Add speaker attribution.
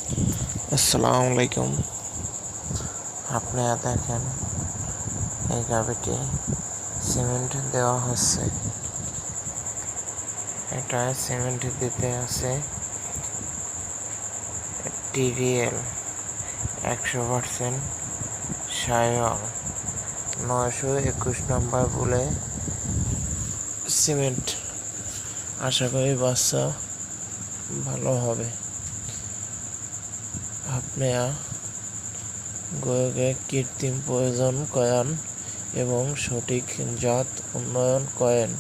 Speaker 1: আসসালামু আলাইকুম। আপনারা দেখেন এই গাভিটি সিমেন্ট দেওয়া হচ্ছে। এটা সিমেন্ট দিতে আছে টিডিএল 100% সাইওয়াল 921 নম্বর বলে সিমেন্ট। আশা করি বাচ্চা ভালো হবে। আপনারা গরুকে কৃত্রিম প্রজনন করান এবং সঠিক জাত উন্নয়ন করেন।